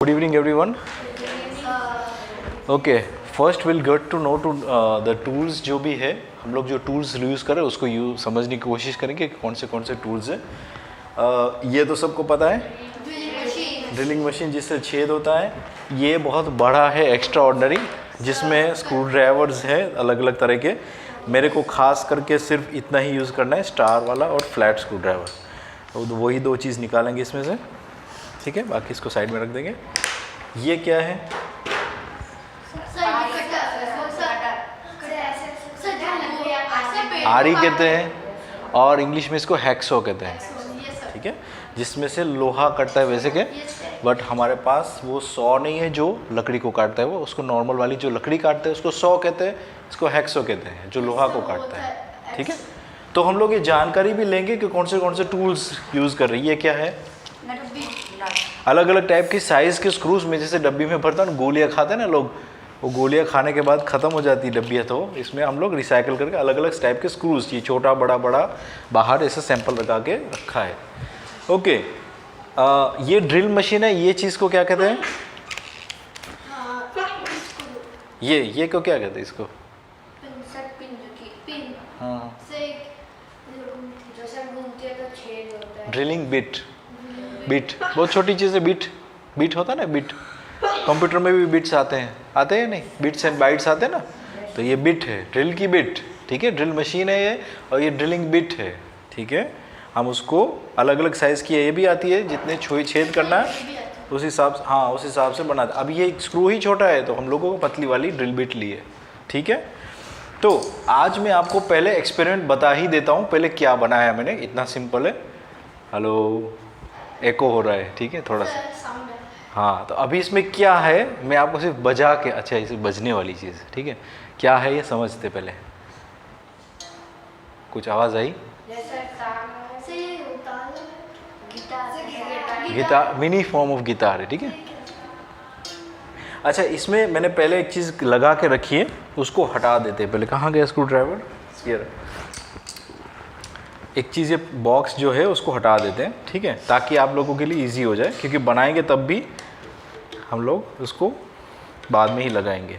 Good evening everyone. Okay, first we'll get to know the tools जो भी है, हम लोग जो tools यूज़ करें उसको समझने की कोशिश करेंगे कि कौन से टूल्स हैं। ये तो सबको पता है, ड्रिलिंग मशीन जिससे छेद होता है। ये बहुत बड़ा है, एक्स्ट्रा ऑर्डनरी, जिसमें स्क्रू ड्राइवर्स हैं अलग अलग तरह के। मेरे को खास करके सिर्फ इतना ही यूज़ करना है, स्टार वाला और फ्लैट स्क्रू ड्राइवर। तो वही दो चीज़ निकालेंगे इसमें से, ठीक है। बाकी इसको साइड में रख देंगे। ये क्या है? आरी कहते हैं और इंग्लिश में इसको हैक्सो कहते हैं, ठीक है। जिसमें से लोहा कटता है वैसे के, बट हमारे पास वो सॉ नहीं है जो लकड़ी को काटता है। वो उसको नॉर्मल वाली जो लकड़ी काटते हैं उसको सॉ कहते हैं, इसको हैक्सो कहते हैं जो लोहा को काटता है, ठीक है। तो हम लोग ये जानकारी भी लेंगे कि कौन से टूल्स यूज़ कर रही है। ये क्या है? अलग अलग टाइप की साइज़ के स्क्रूज में, जैसे डब्बी में भरता है ना, गोलियाँ खाते हैं ना लोग, वो गोलियाँ खाने के बाद ख़त्म हो जाती है डब्बियाँ, तो इसमें हम लोग रिसाइकिल करके अलग अलग टाइप के स्क्रूज, ये छोटा बड़ा बाहर ऐसे सैंपल लगा के रखा है। ओके, ये ड्रिल मशीन है। ये चीज़ को क्या कहते हैं? ये को क्या कहते हैं इसको? हाँ, ड्रिलिंग बिट। बहुत छोटी चीज़ है। बिट होता है ना, बिट। कंप्यूटर में भी बिट्स आते हैं नहीं, बिट्स एंड बाइट्स आते हैं ना, तो ये बिट है, ड्रिल की बिट, ठीक है। ड्रिल मशीन है ये, और ये ड्रिलिंग बिट है, ठीक है। हम उसको अलग अलग साइज़ की है, ये भी आती है, जितने छेद करना है उस हिसाब से, हाँ उस हिसाब से बना। अब ये स्क्रू ही छोटा है तो हम लोगों को पतली वाली ड्रिल बिट ली है, ठीक है। तो आज मैं आपको पहले एक्सपेरिमेंट बता ही देता हूँ, पहले क्या बनाया मैंने। इतना सिंपल है। हेलो, एको हो रहा है, ठीक है, थोड़ा सा। हाँ, तो अभी इसमें क्या है मैं आपको सिर्फ बजा के, अच्छा इसे बजने वाली चीज़, ठीक है, क्या है ये समझते पहले। कुछ आवाज़ आई? Guitar, mini form of guitar है, ठीक है। अच्छा, इसमें मैंने पहले एक चीज़ लगा के रखी है, उसको हटा देते हैं पहले। कहाँ गया स्क्रू ड्राइवर? ये एक चीज़, ये बॉक्स जो है उसको हटा देते हैं, ठीक है, ताकि आप लोगों के लिए इजी हो जाए, क्योंकि बनाएंगे तब भी हम लोग उसको बाद में ही लगाएंगे।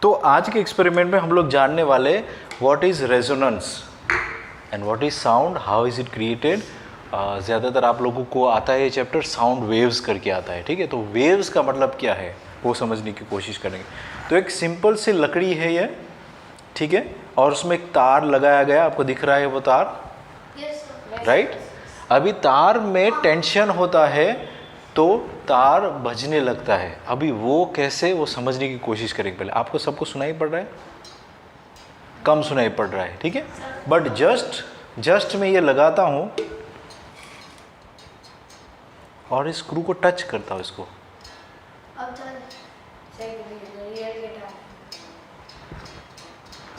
तो आज के एक्सपेरिमेंट में हम लोग जानने वाले what is resonance and what is sound, how is it created. ज़्यादातर आप लोगों को आता है ये चैप्टर, साउंड वेव्स करके आता है, ठीक है। तो वेव्स का मतलब क्या है वो समझने की कोशिश करेंगे। तो एक सिंपल सी लकड़ी है ये, ठीक है, और उसमें एक तार लगाया गया, आपको दिख रहा है वो तार, राइट। अभी तार में टेंशन होता है तो तार बजने लगता है। अभी वो कैसे, वो समझने की कोशिश करेंगे पहले। आपको सबको सुनाई पड़ रहा है? कम सुनाई पड़ रहा है, ठीक है, बट जस्ट मैं ये लगाता हूँ और इस स्क्रू को टच करता हूँ, इसको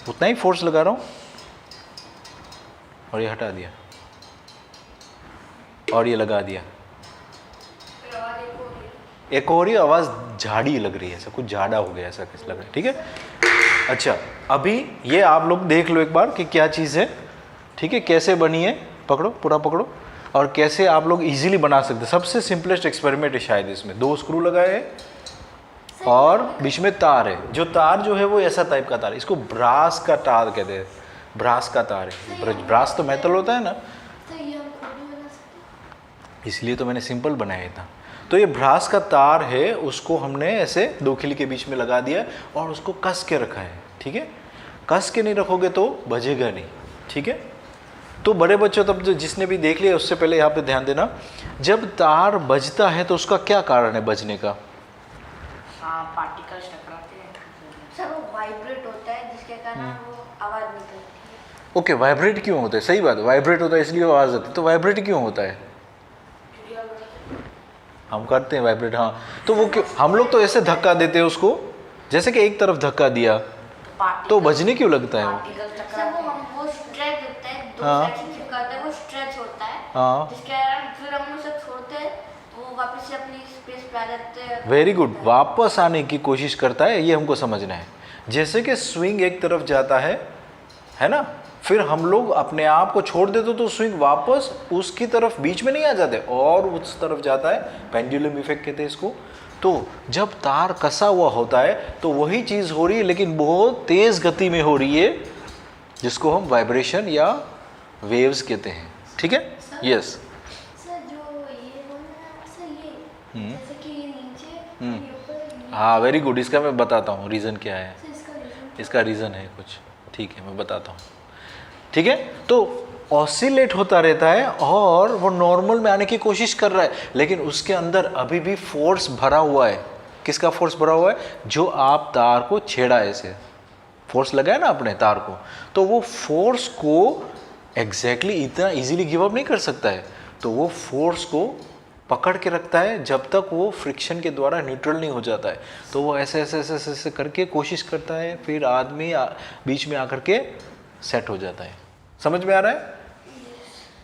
उतना ही फोर्स लगा रहा हूँ और ये हटा दिया और ये लगा दिया। एक हो रही आवाज़, झाड़ी लग रही है, ऐसा कुछ झाड़ा हो गया, ऐसा कुछ लग रहा है, ठीक है। अच्छा, अभी ये आप लोग देख लो एक बार कि क्या चीज़ है, ठीक है, कैसे बनी है। पकड़ो, पूरा पकड़ो, और कैसे आप लोग इजीली बना सकते। सबसे सिंपलेस्ट एक्सपेरिमेंट है शायद इसमें। 2 स्क्रू लगाए हैं और बीच में तार है। जो तार जो है वो ऐसा टाइप का तार है, इसको ब्रास का तार कहते हैं। ब्रास का तार है। ब्रास तो मेटल होता है ना, इसलिए तो मैंने सिंपल बनाया था। तो ये ब्रास का तार है, उसको हमने ऐसे 2 खिली के बीच में लगा दिया और उसको कस के रखा है, ठीक है। कस के नहीं रखोगे तो बजेगा नहीं, ठीक है। तो बड़े बच्चों, तब जो जिसने भी देख लिया उससे पहले यहाँ पे ध्यान देना, जब तार बजता है तो उसका क्या कारण है बजने का? पार्टिकल्स टकराते हैं सर, वो वाइब्रेट होता है जिसके कारण वो आवाज़ निकलती है। ओके, वाइब्रेट क्यों होता है? सही बात, वाइब्रेट होता है इसलिए आवाज़ आती है। तो वाइब्रेट क्यों होता है? हम करते हैं वाइब्रेट, हाँ। तो वो क्यों, हम लोग तो ऐसे धक्का देते हैं उसको, जैसे कि एक तरफ धक्का दिया तो बजने क्यों लगता है? वो स्ट्रेच होता है, 2 साइड से चिपकाता है, वो स्ट्रेच होता है, हाँ, जिसके कारण फिर हम उसे छोड़ते हैं, वो वापस से अपनी स्पेस पे आ जाते हैं। वेरी गुड, वापस आने की कोशिश करता है, ये हमको समझना है। जैसे कि स्विंग एक तरफ जाता है ना, फिर हम लोग अपने आप को छोड़ देते तो स्विंग वापस उसकी तरफ बीच में नहीं आ जाते और उस तरफ जाता है, पेंडुलम इफेक्ट कहते हैं इसको। तो जब तार कसा हुआ होता है तो वही चीज़ हो रही है लेकिन बहुत तेज़ गति में हो रही है, जिसको हम वाइब्रेशन या वेव्स कहते हैं। ठीक है, यस। सर जो ये बोलना सर, ये जैसे कि ये नीचे ये ऊपर, हाँ वेरी गुड, इसका मैं बताता हूँ रीज़न क्या है। सर इसका रीजन इसका रीज़न है कुछ, ठीक है मैं बताता हूँ। ठीक है, तो ऑसिलेट होता रहता है और वो नॉर्मल में आने की कोशिश कर रहा है, लेकिन उसके अंदर अभी भी फोर्स भरा हुआ है। किसका फोर्स भरा हुआ है? जो आप तार को छेड़ा, ऐसे फोर्स लगाया ना अपने तार को, तो वो फोर्स को एग्जैक्टली इतना इजीली गिव अप नहीं कर सकता है। तो वो फोर्स को पकड़ के रखता है जब तक वो फ्रिक्शन के द्वारा न्यूट्रल नहीं हो जाता है। तो वो ऐसे ऐसे ऐसे ऐसे, ऐसे करके कोशिश करता है, फिर आदमी बीच में आकर के सेट हो जाता है। समझ में आ रहा है?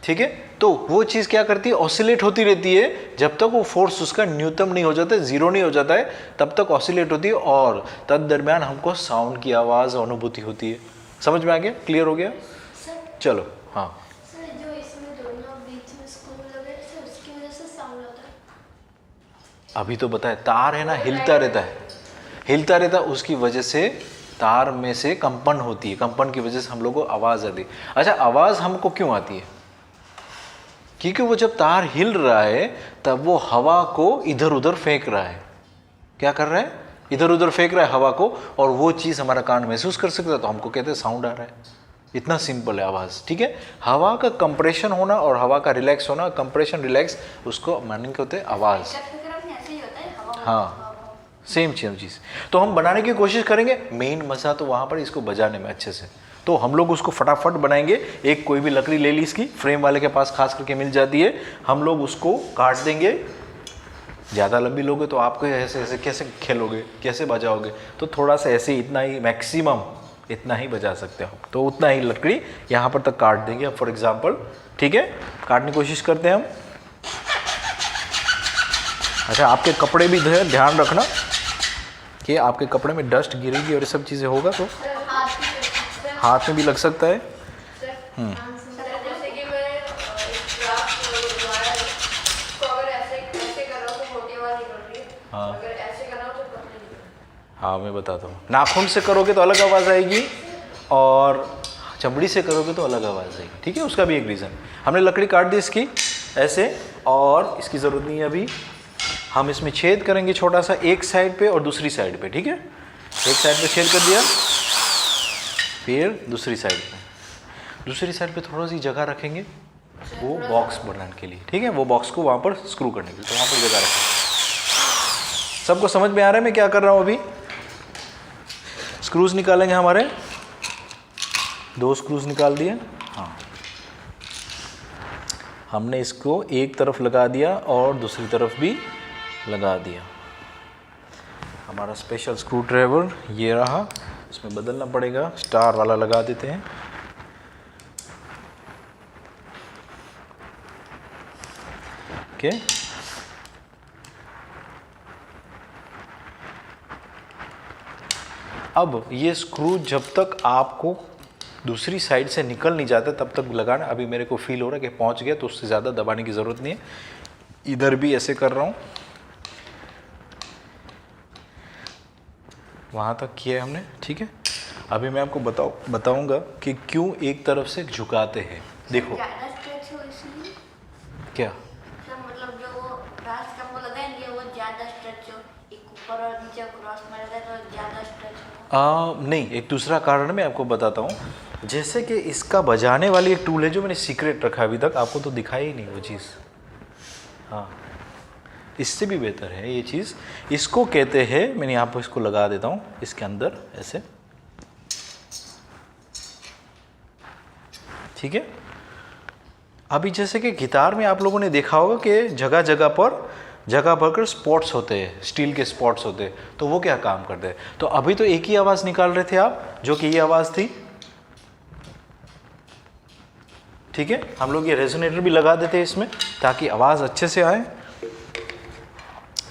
ठीक है, तो वो चीज़ क्या करती है? ऑसिलेट होती रहती है जब तक वो फोर्स उसका न्यूनतम नहीं हो जाता है, जीरो नहीं हो जाता है, तब तक ऑसिलेट होती है और तद दरमियान हमको साउंड की आवाज़ अनुभूति होती है। समझ में आ गया? क्लियर हो गया? सर। चलो हाँ, सर जो इसमें दोनों बीच में स्क्रू लगे सर, उसकी वजह से साउंड होता है। अभी तो बताए, तार है ना, हिलता रहता है, हिलता रहता है, उसकी वजह से तार में से कंपन होती है, कंपन की वजह से हम लोग को आवाज़ आती है। अच्छा, आवाज़ हमको क्यों आती है? क्योंकि वो जब तार हिल रहा है तब वो हवा को इधर उधर फेंक रहा है। क्या कर रहा है? इधर उधर फेंक रहा है हवा को, और वो चीज़ हमारा कान महसूस कर सकता है, तो हमको कहते हैं साउंड आ रहा है। इतना सिंपल है आवाज़। ठीक है, हवा का कंप्रेशन होना और हवा का रिलैक्स होना, कंप्रेशन रिलैक्स, उसको मानिंग होते हैं आवाज़। ऐसे ही होता है हवा। हाँ, सेम चीज़। तो हम बनाने की कोशिश करेंगे, मेन मज़ा तो वहाँ पर इसको बजाने में अच्छे से। तो हम लोग उसको फटाफट बनाएंगे। एक कोई भी लकड़ी ले ली, इसकी फ्रेम वाले के पास खास करके मिल जाती है, हम लोग उसको काट देंगे। ज़्यादा लंबी लोगे तो आपको ऐसे ऐसे कैसे खेलोगे, कैसे बजाओगे? तो थोड़ा सा ऐसे, इतना ही मैक्सिमम इतना ही बजा सकते हो, तो उतना ही लकड़ी यहाँ पर तक काट देंगे फॉर एग्जाम्पल। ठीक है, काटने की कोशिश करते हैं हम। अच्छा, आपके कपड़े भी ध्यान रखना कि आपके कपड़े में डस्ट गिरेगी और ये सब चीज़ें होगा तो हाथ में भी लग सकता है। जैसे कि मैं अगर ऐसे कर रहा हूँ तो मोटी आवाज निकल रही है, हाँ अगर ऐसे कर रहा हूँ तो पतली निकल रही है। हाँ, मैं बताता हूँ। नाखून से करोगे तो अलग आवाज़ आएगी और चमड़ी से करोगे तो अलग आवाज़ आएगी। ठीक है, उसका भी एक रीज़न। हमने लकड़ी काट दी इसकी ऐसे, और इसकी ज़रूरत नहीं है अभी। हम इसमें छेद करेंगे छोटा सा, एक साइड पे और दूसरी साइड पे। ठीक है, एक साइड पे छेद कर दिया, फिर दूसरी साइड पे थोड़ा सी जगह रखेंगे वो बॉक्स बनाने के लिए। ठीक है, वो बॉक्स को वहाँ पर स्क्रू करने के लिए, तो वहाँ पर जगह रखेंगे। सबको समझ में आ रहा है मैं क्या कर रहा हूँ? अभी स्क्रूज निकालेंगे हमारे, 2 स्क्रूज निकाल दिए। हाँ, हमने इसको एक तरफ लगा दिया और दूसरी तरफ भी लगा दिया। हमारा स्पेशल स्क्रू ड्राइवर ये रहा, इसमें बदलना पड़ेगा, स्टार वाला लगा देते हैं। ओके, अब ये स्क्रू जब तक आपको दूसरी साइड से निकल नहीं जाता तब तक लगाना। अभी मेरे को फील हो रहा है कि पहुंच गया, तो उससे ज़्यादा दबाने की ज़रूरत नहीं है। इधर भी ऐसे कर रहा हूँ, वहाँ तक किया हमने। ठीक है, अभी मैं आपको बताऊंगा कि क्यों एक तरफ से झुकाते हैं। देखो ज़्यादा स्ट्रेच हो इसलिए क्या, सर, मतलब जो वो रास का वो लगाएंगे वो ज़्यादा स्ट्रेच हो, एक ऊपर और नीचे क्रॉस में रहता है तो ज़्यादा स्ट्रेच हो। नहीं, एक दूसरा कारण मैं आपको बताता हूँ। जैसे कि इसका बजाने वाली एक टूल है जो मैंने सीक्रेट रखा अभी तक, आपको तो दिखाई ही नहीं वो चीज़। हाँ, इससे भी बेहतर है ये चीज़। इसको कहते हैं, मैंने यहाँ पर इसको लगा देता हूँ इसके अंदर ऐसे। ठीक है, अभी जैसे कि गिटार में आप लोगों ने देखा होगा कि जगह जगह पर स्पॉट्स होते हैं, स्टील के स्पॉट्स होते हैं, तो वो क्या काम करते हैं? तो अभी तो एक ही आवाज़ निकाल रहे थे आप, जो कि ये आवाज़ थी। ठीक है, हम लोग ये रेजोनेटर भी लगा देते हैं इसमें ताकि आवाज़ अच्छे से आए।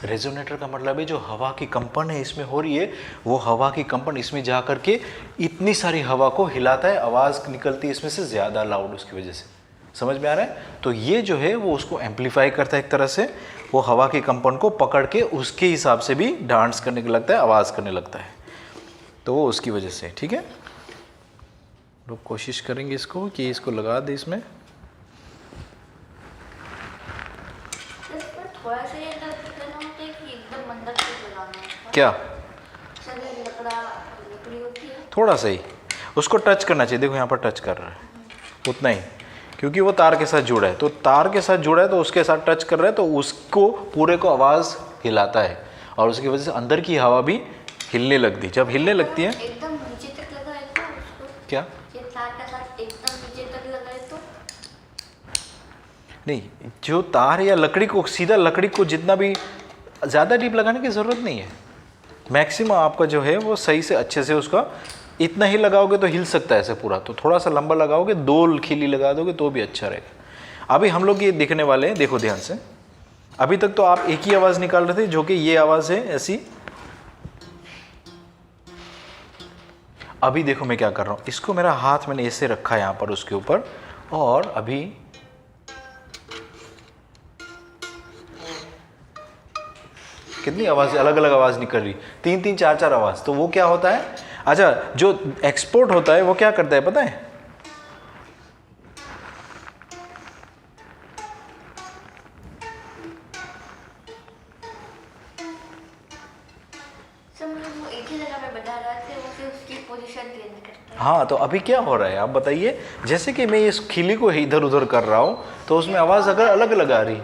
रेजोनेटर का मतलब है जो हवा की कंपन है इसमें हो रही है, वो हवा की कंपन इसमें जा करके इतनी सारी हवा को हिलाता है, आवाज़ निकलती है इसमें से ज़्यादा लाउड उसकी वजह से। समझ में आ रहा है? तो ये जो है वो उसको एम्पलीफाई करता है एक तरह से, वो हवा के कंपन को पकड़ के उसके हिसाब से भी डांस करने लगता है, आवाज़ करने लगता है, तो वो उसकी वजह से। ठीक है, लोग कोशिश करेंगे इसको कि इसको लगा दे इसमें। थोड़ा सा ये करना होता है कि एकदम अंदर से लगाना है क्या? सर ये लकड़ी होती है, थोड़ा सा ही उसको टच करना चाहिए। देखो यहाँ पर टच कर रहा है, उतना ही, क्योंकि वो तार के साथ जुड़ा है, तो तार के साथ जुड़ा है तो उसके साथ टच कर रहा है, तो उसको पूरे को आवाज़ हिलाता है और उसकी वजह से अंदर की हवा भी हिलने लगती है। जब हिलने लगती है एकदम नीचे तक लगाए तो उसको, क्या? ये तार के साथ एकदम नीचे तक लगाए तो नहीं, जो तार या लकड़ी को सीधा, लकड़ी को जितना भी ज़्यादा डीप लगाने की ज़रूरत नहीं है। मैक्सिमम आपका जो है वो सही से अच्छे से उसका इतना ही लगाओगे तो हिल सकता है ऐसे पूरा, तो थोड़ा सा लंबा लगाओगे, 2 खिली लगा दोगे तो भी अच्छा रहेगा। अभी हम लोग ये देखने वाले हैं, देखो ध्यान से। अभी तक तो आप एक ही आवाज़ निकाल रहे थे जो कि ये आवाज़ है ऐसी। अभी देखो मैं क्या कर रहा हूँ, इसको मेरा हाथ मैंने ऐसे रखा है यहाँ पर उसके ऊपर, और अभी कितनी आवाज़, अलग अलग आवाज़ निकल रही, 3-3 4-4 आवाज़। तो वो क्या होता है, अच्छा जो एक्सपोर्ट होता है वो क्या करता है पता है? सब वो एक ही जगह पे बजा रहा थे, वो फिर उसकी पोजीशन चेंज करता है। हाँ, तो अभी क्या हो रहा है आप बताइए। जैसे कि मैं इस खिली को इधर उधर कर रहा हूँ तो उसमें आवाज़ अगर अलग अलग आ रही,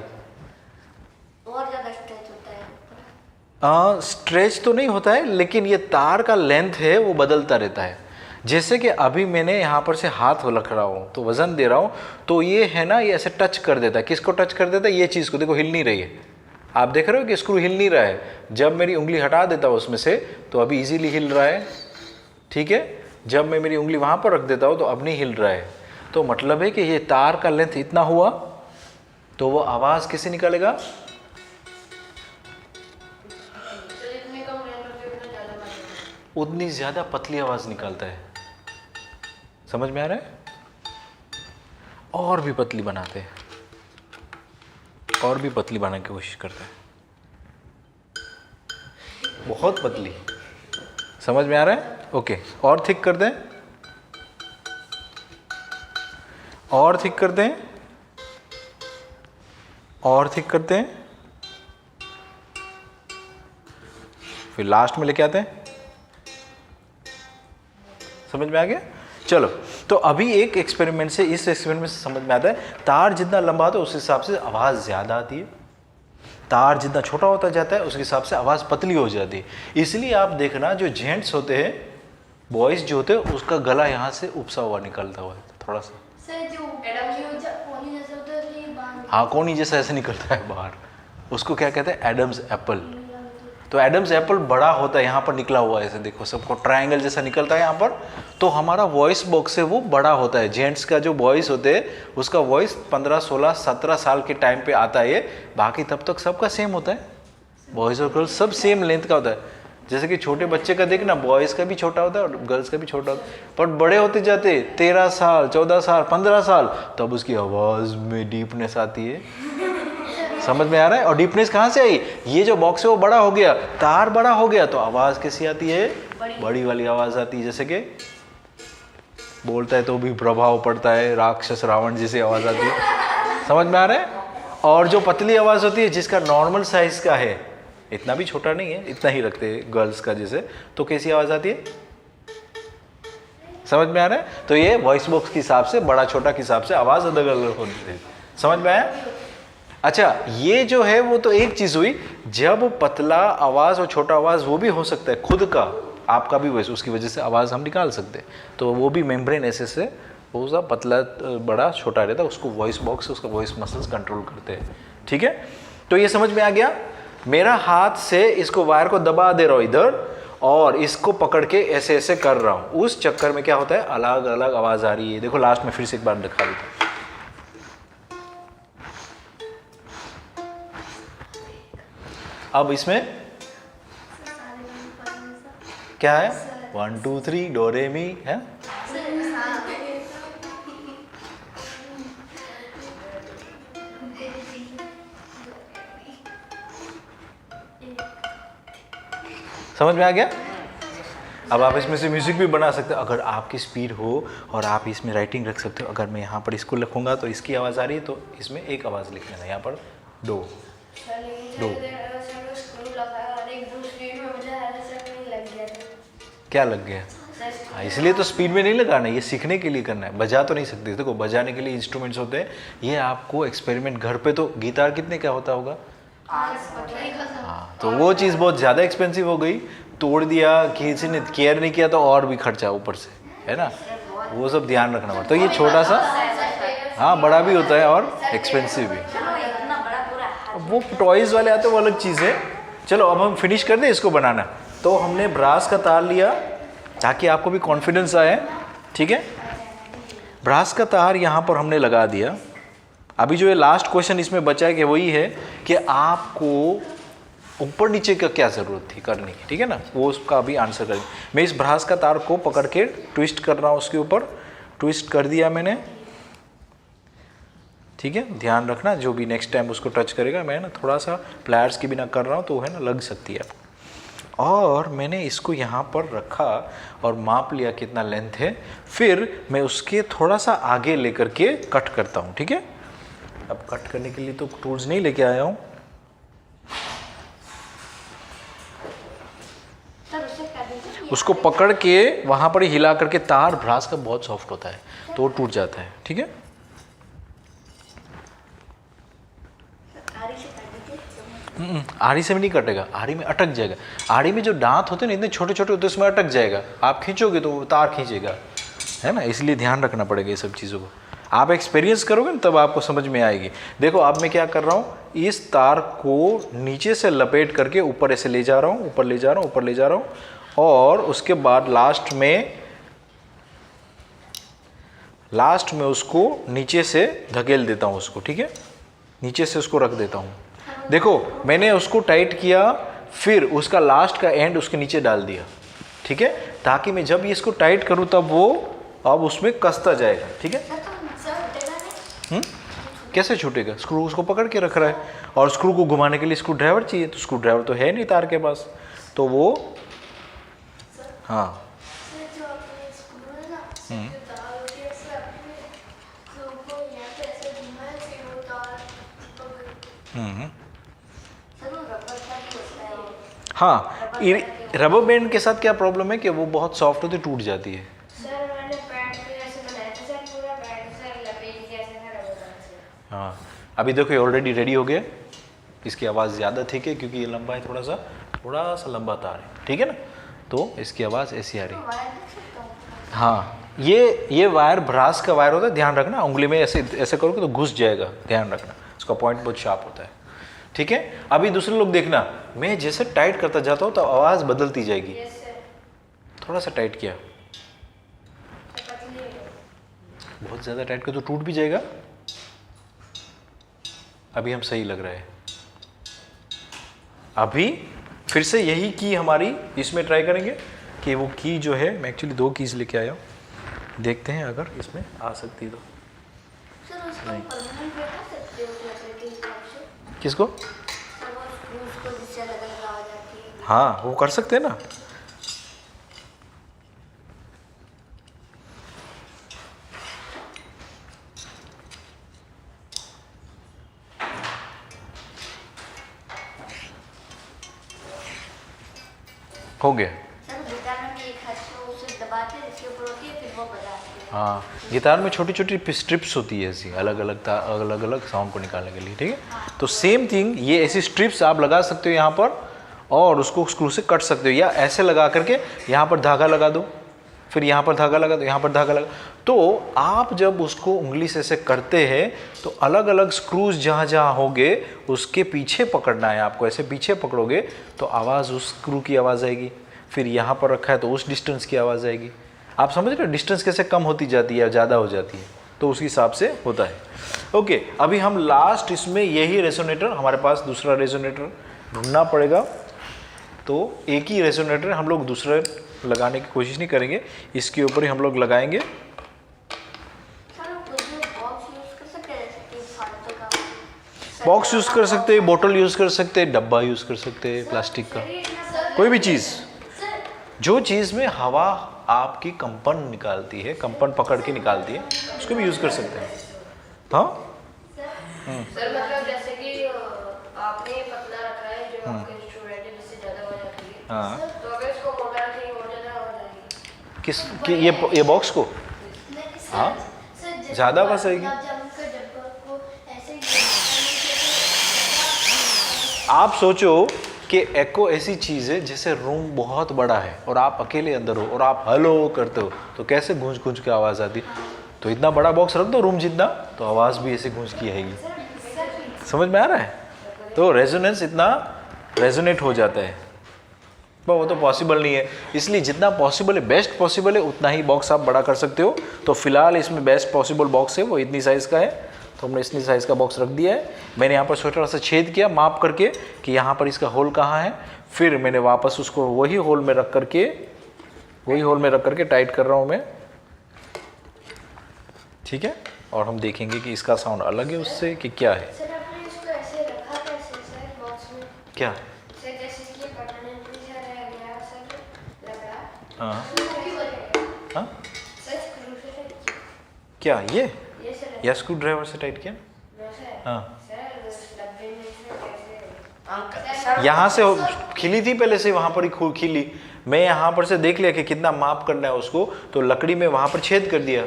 और ज़्यादा स्ट्रेच होता है। स्ट्रेच तो नहीं होता है, लेकिन ये तार का लेंथ है वो बदलता रहता है। जैसे कि अभी मैंने यहाँ पर से हाथ रख रहा हूँ तो वज़न दे रहा हूँ, तो ये है ना, ये ऐसे टच कर देता है। किसको टच कर देता है? ये चीज़ को। देखो हिल नहीं रही है, आप देख रहे हो कि स्क्रू हिल नहीं रहा है। जब मेरी उंगली हटा देता हूँ उसमें से तो अभी इजीली हिल रहा है। ठीक है, जब मैं मेरी उंगली वहाँ पर रख देता हूँ तो अब नहीं हिल रहा है। तो मतलब है कि ये तार का लेंथ इतना हुआ तो वो आवाज़ कैसे निकालेगा? उतनी ज़्यादा पतली आवाज़ निकालता है। समझ में आ रहा है? और भी पतली बनाते हैं, और भी पतली बनाने की कोशिश करते हैं, बहुत पतली। समझ में आ रहा है? ओके, और थिक कर दें, और थिक करते हैं, और थिक करते हैं, फिर लास्ट में लेके आते हैं। समझ में आ गया? चलो, तो अभी एक एक्सपेरिमेंट से, इस एक्सपेरिमेंट से समझ में आता है तार जितना लंबा होता है उस हिसाब से आवाज़ ज़्यादा आती है, तार जितना छोटा होता जाता है उसके हिसाब से आवाज़ पतली हो जाती है। इसलिए आप देखना जो जेंट्स होते हैं, बॉयज़ जो होते हैं, उसका गला यहाँ से उपसा हुआ निकलता हुआ है थोड़ा सा। सर जो कोनी जैसे होता है ये बांध, हाँ, कोनी जैसा ऐसे निकलता है बाहर, उसको क्या कहते हैं? Adam's apple. तो एडम्स एप्पल बड़ा होता है, यहाँ पर निकला हुआ है ऐसे, देखो सबको ट्रायंगल जैसा निकलता है यहाँ पर। तो हमारा वॉइस बॉक्स है वो बड़ा होता है। जेंट्स का जो वॉइस होते हैं उसका वॉइस 15, 16, 17 साल के टाइम पे आता है, बाकी तब तक सबका सेम होता है। बॉयज़ और गर्ल्स सब सेम लेंथ का होता है। जैसे कि छोटे बच्चे का देखना, बॉयज़ का भी छोटा होता है और गर्ल्स का भी छोटा होता है, पर बड़े होते जाते 13 साल, 14 साल, 15 साल, तब उसकी आवाज़ में डीपनेस आती है। समझ में आ रहा है? और डीपनेस कहाँ से आई? ये जो बॉक्स है वो बड़ा हो गया, तार बड़ा हो गया, तो आवाज़ कैसी आती है? बड़ी वाली आवाज़ आती है। जैसे कि बोलता है तो भी प्रभाव पड़ता है, राक्षस रावण जैसी आवाज़ आती है। समझ में आ रहा है? और जो पतली आवाज़ होती है जिसका नॉर्मल साइज़ का है, इतना भी छोटा नहीं है, इतना ही रखते हैं गर्ल्स का जैसे, तो कैसी आवाज़ आती है? समझ में आ रहा है? तो ये वॉइस बॉक्स के हिसाब से, बड़ा छोटा के हिसाब से आवाज़ अलग अलग होती है। समझ में आया? अच्छा, ये जो है वो तो एक चीज़ हुई। जब पतला आवाज़ और छोटा आवाज़ वो भी हो सकता है, खुद का आपका भी वॉइस, उसकी वजह से आवाज़ हम निकाल सकते हैं। तो वो भी मेम्ब्रेन ऐसे से वो सा पतला बड़ा छोटा रहता है, उसको वॉइस बॉक्स, उसका वॉइस मसल्स कंट्रोल करते हैं। ठीक है, तो ये समझ में आ गया। मेरा हाथ से इसको वायर को दबा दे रहा हूँ इधर, और इसको पकड़ के ऐसे ऐसे कर रहा हूँ। उस चक्कर में क्या होता है, अलग अलग आवाज़ आ रही है। देखो लास्ट में फिर से एक बार दिखा देता हूँ। अब इसमें क्या है 1 2 3 डो रे मी है। समझ में आ गया? अब आप इसमें से म्यूजिक भी बना सकते हो अगर आपकी स्पीड हो, और आप इसमें राइटिंग रख सकते हो। अगर मैं यहाँ पर इसको लिखूंगा तो इसकी आवाज़ आ रही है, तो इसमें एक आवाज़ लिख लेना, यहाँ पर डो डो। क्या लग गया? हाँ, इसलिए तो स्पीड में नहीं लगाना, ये सीखने के लिए करना है, बजा तो नहीं सकते। देखो बजाने के लिए इंस्ट्रूमेंट्स होते हैं, ये आपको एक्सपेरिमेंट घर पे। तो गिटार कितने का होता होगा? हाँ, तो वो चीज़ बहुत ज़्यादा एक्सपेंसिव हो गई, तोड़ दिया, किसी ने केयर नहीं किया तो और भी खर्चा ऊपर से, है ना, वो सब ध्यान रखना पड़ता। तो ये छोटा सा, हाँ बड़ा भी होता है और एक्सपेंसिव भी। वो टॉयज़ वाले आते हैं, वो अलग चीज़ है। चलो अब हम फिनिश कर दें इसको बनाना। तो हमने ब्रास का तार लिया ताकि आपको भी कॉन्फिडेंस आए, ठीक है। ब्रास का तार यहाँ पर हमने लगा दिया। अभी जो ये लास्ट क्वेश्चन इसमें बचा है कि वही है कि आपको ऊपर नीचे का क्या ज़रूरत थी करने की, ठीक है ना, वो उसका अभी आंसर करेंगे। मैं इस ब्रास का तार को पकड़ के ट्विस्ट कर रहा हूँ, उसके ऊपर ट्विस्ट कर दिया मैंने, ठीक है। ध्यान रखना जो भी नेक्स्ट टाइम उसको टच करेगा, मैं ना थोड़ा सा प्लायर्स की बिना कर रहा हूँ तो है ना लग सकती है। और मैंने इसको यहाँ पर रखा और माप लिया कितना लेंथ है, फिर मैं उसके थोड़ा सा आगे लेकर के कट करता हूँ, ठीक है। अब कट करने के लिए तो टूल्स नहीं लेके आया हूँ। उसको पकड़ के वहाँ पर ही हिला करके, तार ब्रास का बहुत सॉफ्ट होता है तो वो टूट जाता है, ठीक है। आरी से भी नहीं कटेगा, आरी में अटक जाएगा। आरी में जो दांत होते हैं ना इतने छोटे छोटे होते हैं, उसमें अटक जाएगा, आप खींचोगे तो वो तार खींचेगा, है ना। इसलिए ध्यान रखना पड़ेगा ये सब चीज़ों को। आप एक्सपीरियंस करोगे ना तब आपको समझ में आएगी। देखो अब मैं क्या कर रहा हूँ, इस तार को नीचे से लपेट करके ऊपर ऐसे ले जा रहा हूँ, ऊपर ले जा रहा हूँ, ऊपर ले जा रहा हूँ, और उसके बाद लास्ट में उसको नीचे से धकेल देता हूँ उसको, ठीक है। नीचे से उसको रख देता हूँ। देखो मैंने उसको टाइट किया, फिर उसका लास्ट का एंड उसके नीचे डाल दिया, ठीक है, ताकि मैं जब इसको टाइट करूँ तब वो अब उसमें कसता जाएगा, ठीक है। कैसे छूटेगा? स्क्रू उसको पकड़ के रख रहा है, और स्क्रू को घुमाने के लिए स्क्रू ड्राइवर चाहिए, तो स्क्रू ड्राइवर तो है नहीं तार के पास, तो वो हाँ हाँ। रबर बैंड के साथ क्या प्रॉब्लम है कि वो बहुत सॉफ्ट होती, टूट जाती है। हाँ अभी देखो ये ऑलरेडी रेडी हो गया। इसकी आवाज़ ज़्यादा ठीक है क्योंकि ये लंबा है, थोड़ा सा लंबा तार है, ठीक है ना, तो इसकी आवाज़ ऐसी आ रही है। हाँ ये वायर ब्रास का वायर होता है, ध्यान रखना, उंगली में ऐसे ऐसे करोगे तो घुस जाएगा, ध्यान रखना, उसका पॉइंट बहुत शार्प होता है, ठीक है। अभी दूसरे लोग देखना, मैं जैसे टाइट करता जाता हूँ तो आवाज़ बदलती जाएगी। थोड़ा सा टाइट किया, बहुत ज़्यादा टाइट कर तो टूट भी जाएगा। अभी हम सही लग रहा है। अभी फिर से यही की हमारी इसमें ट्राई करेंगे कि वो की जो है, मैं एक्चुअली 2 कीज़ लेके आया हूँ, देखते हैं अगर इसमें आ सकती तो। नहीं किसको? हाँ वो कर सकते हैं ना। हो गया। हाँ गिटार में छोटी छोटी स्ट्रिप्स होती है ऐसी, अलग अलग साउंड को निकालने के लिए, ठीक है। तो सेम थिंग ये ऐसी स्ट्रिप्स आप लगा सकते हो यहाँ पर, और उसको स्क्रू से कट सकते हो, या ऐसे लगा करके यहाँ पर धागा लगा दो, फिर यहाँ पर धागा लगा दो, यहाँ पर धागा लगा। तो आप जब उसको उंगली से ऐसे करते हैं तो अलग अलग स्क्रूज जहाँ जहाँ होंगे उसके पीछे पकड़ना है आपको, ऐसे पीछे पकड़ोगे तो आवाज़ उस स्क्रू की आवाज़ आएगी। फिर यहाँ पर रखा है तो उस डिस्टेंस की आवाज़ आएगी। आप समझ रहे हो डिस्टेंस कैसे कम होती जाती है या ज़्यादा हो जाती है, तो उस हिसाब से होता है। ओके अभी हम लास्ट इसमें यही रेजोनेटर, हमारे पास दूसरा रेजोनेटर ढूंढना पड़ेगा। तो एक ही रेजोनेटर हम लोग दूसरे लगाने की कोशिश नहीं करेंगे, इसके ऊपर ही हम लोग लगाएंगे। बॉक्स यूज़ कर सकते हैं, बोतल यूज़ कर सकते हैं, डब्बा यूज़ कर सकते हैं प्लास्टिक का, कोई भी चीज़, जो चीज़ में हवा आपकी कंपन निकालती है, कंपन पकड़ के निकालती है, उसको भी यूज़ कर सकते हैं। हाँ सर मतलब जैसे कि आपने पतला रखा है जो आपके इंस्ट्रूमेंट है जिससे ज़्यादा आवाज आती है, हाँ, तो अगर इसको मोटा रखेंगे और ज़्यादा आवाज आएगी। किस कि ये बॉक्स को हाँ ज़्यादा आवाज़ आएगी। आप सोचो कि एको ऐसी चीज़ है जैसे रूम बहुत बड़ा है और आप अकेले अंदर हो और आप हेलो करते हो तो कैसे गूंज गूंज के आवाज़ आती। तो इतना बड़ा बॉक्स रख दो रूम जितना, तो आवाज़ भी ऐसे गूंज की आएगी। समझ में आ रहा है? तो रेजोनेंस इतना रेजोनेट हो जाता है, पर वो तो पॉसिबल नहीं है, इसलिए जितना पॉसिबल है, बेस्ट पॉसिबल है, उतना ही बॉक्स आप बड़ा कर सकते हो। तो फिलहाल इसमें बेस्ट पॉसिबल बॉक्स है वो इतनी साइज़ का है, तो हमने इतनी साइज़ का बॉक्स रख दिया है। मैंने यहाँ पर छोटा सा छेद किया माप करके कि यहाँ पर इसका होल कहाँ है, फिर मैंने वापस उसको वही होल में रख करके टाइट कर रहा हूँ मैं, ठीक है। और हम देखेंगे कि इसका साउंड अलग है उससे कि क्या है। सर आपने इसको ऐसे रखा कैसे सर बॉक्स में? क्या? सर जैसे कि बटन पीछे रह गया सर लग रहा। हाँ हाँ सर स्क्रू से टाइट किया। क्या ये सर या स्क्रू ड्राइवर से टाइट किया? वैसे हाँ, सर डब्बे में इसमें कैसे यहाँ से खिली थी पहले से, वहाँ पर ही खिली। मैं यहाँ पर से देख लिया कि कितना माप करना है उसको, तो लकड़ी में वहाँ पर छेद कर दिया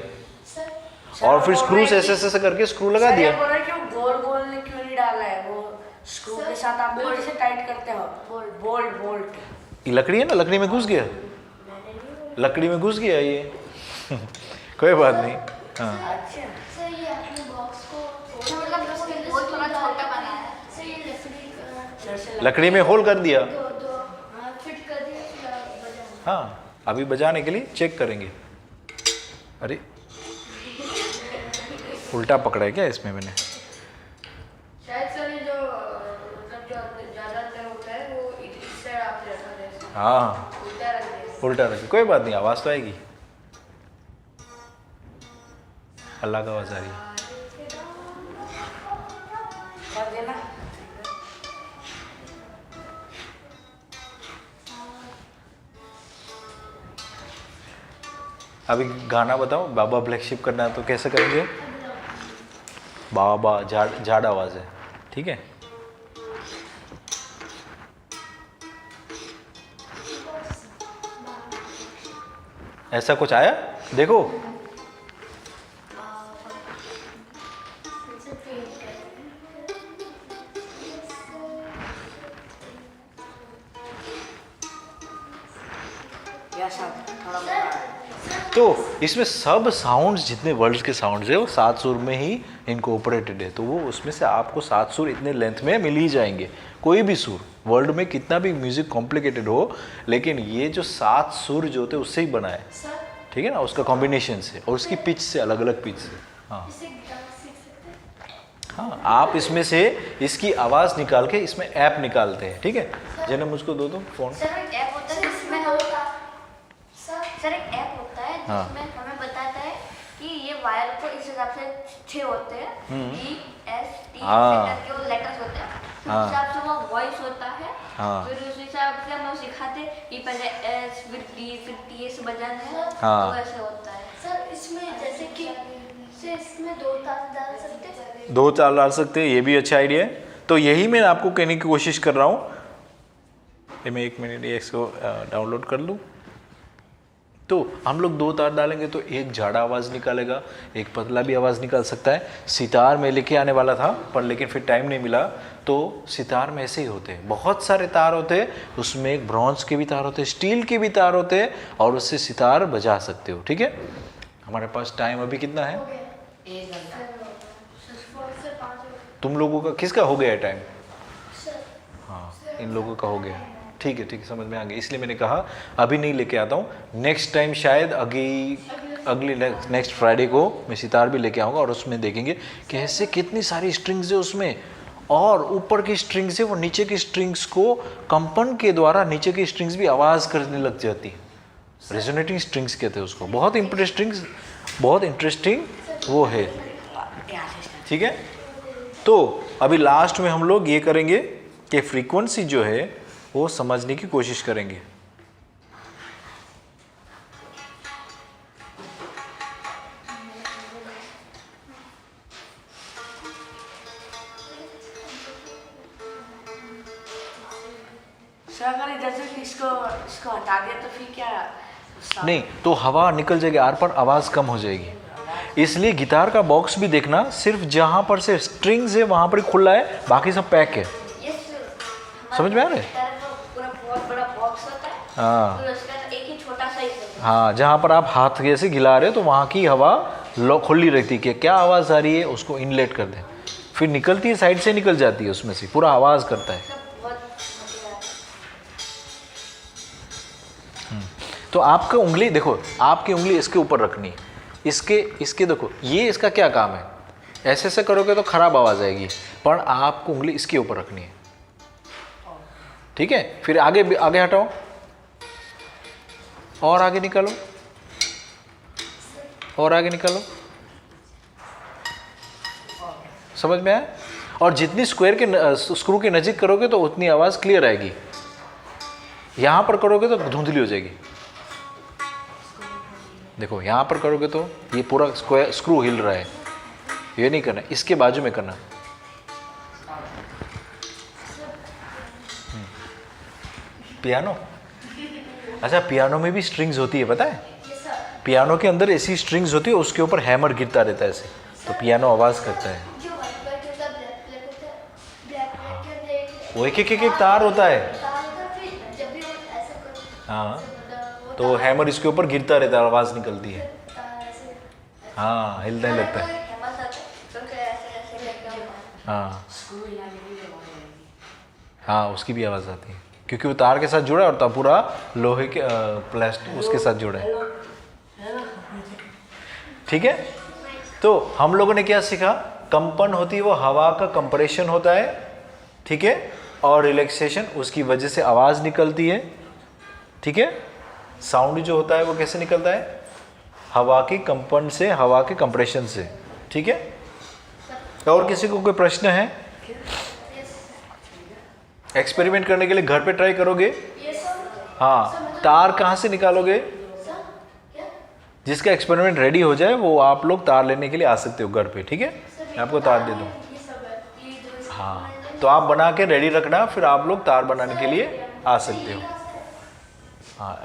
और फिर स्क्रू से ऐसे करके स्क्रू लगा दिया। बोल रहे क्यों गोल गोल ने क्यों नहीं डाला है, वो स्क्रू के साथ आप बोल्ट से टाइट करते हो। बोल्ट बोल्ट ये लकड़ी है ना, लकड़ी में घुस गया, लकड़ी में घुस गया ये कोई बात नहीं। हाँ अच्छा सर ये आपने बॉक्स को मतलब उसके होल थोड़ा छोटा बनाया है। सर ये लकड़ी लकड़ी में होल कर दिया। दो फिट कर दिया बजा। हाँ अभी बजाने के लिए चेक करेंगे। अरे उल्टा पकड़ा है क्या इसमें मैंने? शायद सर ये जो मतलब जो ज़्यादा अंदर होता है वो इस साइड आपने रखा है इसको हाँ उल्टा रख दिया। उल्टा रखे, कोई बात नहीं, आवाज़ तो आएगी। अल्लाह का आवाज़ आ रही है। कर देना। अभी गाना बताओ, बाबा ब्लैक शिप करना है तो कैसे करेंगे? बाबा झाड़ आवाज़ है, ठीक है। ऐसा कुछ आया देखो, या सब थोड़ा मोटा। तो इसमें सब साउंड्स जितने वर्ल्ड के साउंड्स है वो 7 सुर में ही इनको ऑपरेटेड है, तो वो उसमें से आपको 7 सुर इतने लेंथ में मिल ही जाएंगे। कोई भी सुर वर्ल्ड में कितना भी म्यूजिक कॉम्प्लिकेटेड हो, लेकिन ये जो 7 सुर जो होते हैं उससे ही बना है, ठीक है ना, उसका कॉम्बिनेशन से और उसकी पिच से, अलग अलग पिच से। हाँ हाँ, आप इसमें से इसकी आवाज़ निकाल के इसमें ऐप निकालते हैं, ठीक है। जन्म मुझको दो फ़ोन। सर एक ऐप होता है जिसमें हम सर एक ऐप होता है जिसमें हमें बताता है कि ये वायर को इस हिसाब से 6 होते हैं, E S T करके वो लेटर्स होते हैं, उस हिसाब से वो वॉइस होता है। फिर उस हिसाब से हम सिखाते हैं कि पहले S फिर D फिर T ऐसे बजाना है, तो ऐसे होता है। सर इसमें जैसे कि इसमें 2 तार डाल सकते हैं। 2 तार डाल सकते हैं, ये भी अच्छा आइडिया है। तो यही मैं आपको कहने की कोशिश कर रहा हूँ। मैं 1 मिनट ये इसको डाउनलोड कर लूँ। तो हम लोग 2 तार डालेंगे तो एक झाड़ा आवाज़ निकालेगा, एक पतला भी आवाज़ निकाल सकता है। सितार में लेके आने वाला था पर लेकिन फिर टाइम नहीं मिला, तो सितार में ऐसे ही होते हैं, बहुत सारे तार होते हैं, उसमें एक ब्रॉन्ज के भी तार होते हैं, स्टील के भी तार होते हैं, और उससे सितार बजा सकते हो, ठीक है। हमारे पास टाइम अभी कितना है? 1 घंटा। तुम लोगों का किसका हो गया है टाइम? हाँ इन लोगों का हो गया, ठीक है, समझ में आ गया। इसलिए मैंने कहा अभी नहीं लेके आता हूँ, नेक्स्ट टाइम शायद अगली नेक्स्ट फ्राइडे को मैं सितार भी लेके आऊँगा और उसमें देखेंगे कैसे कितनी सारी स्ट्रिंग्स है उसमें, और ऊपर की स्ट्रिंग से वो नीचे की स्ट्रिंग्स को कंपन के द्वारा नीचे की स्ट्रिंग्स भी आवाज़ करने लग जाती है। रेजोनेटिंग स्ट्रिंग्स कहते हैं उसको। बहुत इंटरेस्टिंग वो है। ठीक है, तो अभी लास्ट में हम लोग ये करेंगे कि फ्रीक्वेंसी जो है वो समझने की कोशिश करेंगे। सर अगर इधर से इसको हटा दिया तो फिर क्या? नहीं तो हवा निकल जाएगी आर पर, आवाज़ कम हो जाएगी। इसलिए गिटार का बॉक्स भी देखना, सिर्फ जहाँ पर से स्ट्रिंग्स है वहाँ पर ही खुला है, बाकी सब पैक है। समझ में आ रहा है? पूरा बहुत बड़ा बॉक्स होता है, हाँ फिर उसका एक ही छोटा सा हिस्सा। हाँ, जहाँ पर आप हाथ ऐसे गिला रहे हो तो वहाँ की हवा खुली रहती है कि क्या आवाज़ आ रही है उसको इनलेट कर दें, फिर निकलती है साइड से, निकल जाती है उसमें से, पूरा आवाज़ करता है। तो आपका उंगली देखो, आपकी उंगली इसके ऊपर रखनी है, इसके देखो, ये इसका क्या काम है, ऐसे ऐसे करोगे तो खराब आवाज़ आएगी, पर आपको उंगली इसके ऊपर रखनी है। ठीक है, फिर आगे हटाओ और आगे निकालो और आगे निकालो। समझ में आया? और जितनी स्क्वायर के स्क्रू के नजीक करोगे तो उतनी आवाज़ क्लियर आएगी। यहाँ पर करोगे तो धुंधली हो जाएगी। देखो यहाँ पर करोगे तो ये पूरा स्क्रू हिल रहा है, ये नहीं करना, इसके बाजू में करना। पियानो, अच्छा पियानो में भी स्ट्रिंग्स होती है, पता है? पियानो के अंदर ऐसी स्ट्रिंग्स होती है, उसके ऊपर हैमर गिरता रहता है ऐसे, तो पियानो आवाज़ करता है। वो एक तार होता है, हाँ, तो हैमर इसके ऊपर गिरता रहता है, आवाज़ निकलती है। हाँ, हिलने लगता है। हाँ हाँ, उसकी भी आवाज़ आती है क्योंकि वो तार के साथ जुड़ा है और तब पूरा लोहे के प्लास्टिक उसके साथ जुड़ा है। ठीक है, तो हम लोगों ने क्या सीखा? कंपन होती है वो हवा का कंप्रेशन होता है, ठीक है, और रिलैक्सेशन, उसकी वजह से आवाज़ निकलती है। ठीक है, साउंड जो होता है वो कैसे निकलता है? हवा की कंपन से, हवा के कंप्रेशन से। ठीक है, और किसी को कोई प्रश्न है? एक्सपेरिमेंट करने के लिए घर पे ट्राई करोगे? हाँ, तार कहाँ से निकालोगे? जिसका एक्सपेरिमेंट रेडी हो जाए वो आप लोग तार लेने के लिए आ सकते हो घर पे। ठीक है, मैं आपको तार दे दूँ। हाँ, तो आप बना के रेडी रखना, फिर आप लोग तार बनाने के लिए आ सकते हो। हाँ।